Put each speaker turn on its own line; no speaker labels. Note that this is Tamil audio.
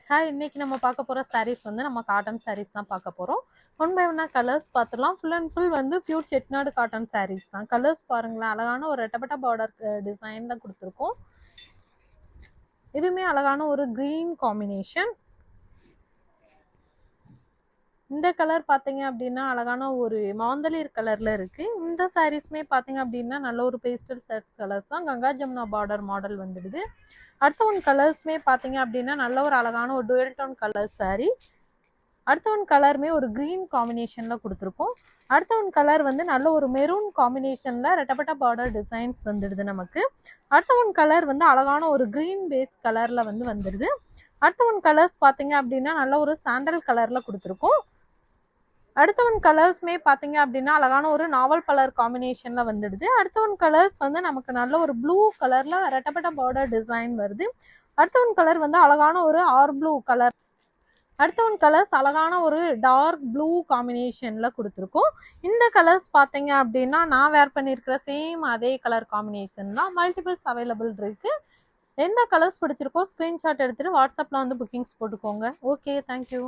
ஹாய், இன்னைக்கு நம்ம பார்க்க போற சாரீஸ் வந்து நம்ம காட்டன் சாரீஸ் தான் பார்க்க போறோம். ஒன் பை ஒன்னா கலர்ஸ் பார்த்துலாம். ஃபுல் அண்ட் ஃபுல் வந்து பியூர் செட்டிநாடு காட்டன் சாரீஸ் தான். கலர்ஸ் பாருங்களேன், அழகான ஒரு ரெட்டப்பட்ட பார்டர் டிசைன்ல கொடுத்துருக்கோம். இதுவுமே அழகான ஒரு கிரீன் காம்பினேஷன். இந்த கலர் பார்த்தீங்க அப்படின்னா அழகான ஒரு மாந்தளிர் கலர்ல இருக்கு. இந்த சாரீஸ்மே பார்த்தீங்க அப்படின்னா நல்ல ஒரு பேஸ்டல் ஷர்ட்ஸ் கலர்ஸ் தான். கங்கா ஜமுனா பார்டர் மாடல் வந்துடுது. அடுத்த ஒன் கலர்ஸ்மே பார்த்தீங்க அப்படின்னா நல்ல ஒரு அழகான ஒரு டுவெல் டோன் கலர் சாரீ. அடுத்த ஒன் கலருமே ஒரு கிரீன் காம்பினேஷன்ல கொடுத்துருக்கோம். அடுத்த ஒன் கலர் வந்து நல்ல ஒரு மெரூன் காம்பினேஷன்ல ரெட்டப்பட்ட பார்டர் டிசைன்ஸ் வந்துடுது நமக்கு. அடுத்த ஒன் கலர் வந்து அழகான ஒரு கிரீன் பேஸ் கலர்ல வந்து வந்துடுது. அடுத்த ஒன் கலர்ஸ் பார்த்தீங்க அப்படின்னா நல்ல ஒரு சாண்டல் கலர்ல கொடுத்துருக்கோம். அடுத்த ஒன் கலர்ஸ்மே பார்த்தீங்க அப்படின்னா அழகான ஒரு நாவல் கலர் காம்பினேஷன்ல வந்துடுது. அடுத்த ஒன் கலர்ஸ் வந்து நமக்கு நல்ல ஒரு ப்ளூ கலர்ல ரெட்டப்பட்ட பார்டர் டிசைன் வருது. அடுத்த ஒன் கலர் வந்து அழகான ஒரு ஆர் ப்ளூ கலர். அடுத்த ஒன் கலர்ஸ் அழகான ஒரு டார்க் ப்ளூ காம்பினேஷன்ல கொடுத்துருக்கோம். இந்த கலர்ஸ் பார்த்தீங்க அப்படின்னா நான் வேர் பண்ணியிருக்கிற சேம் அதே கலர் காம்பினேஷன் தான். மல்டிபிள்ஸ் அவைலபிள் இருக்கு. எந்த கலர்ஸ் பிடிச்சிருக்கோ ஸ்க்ரீன்ஷாட் எடுத்துட்டு வாட்ஸ்அப்ல வந்து புக்கிங்ஸ் போட்டுக்கோங்க. Okay, thank you.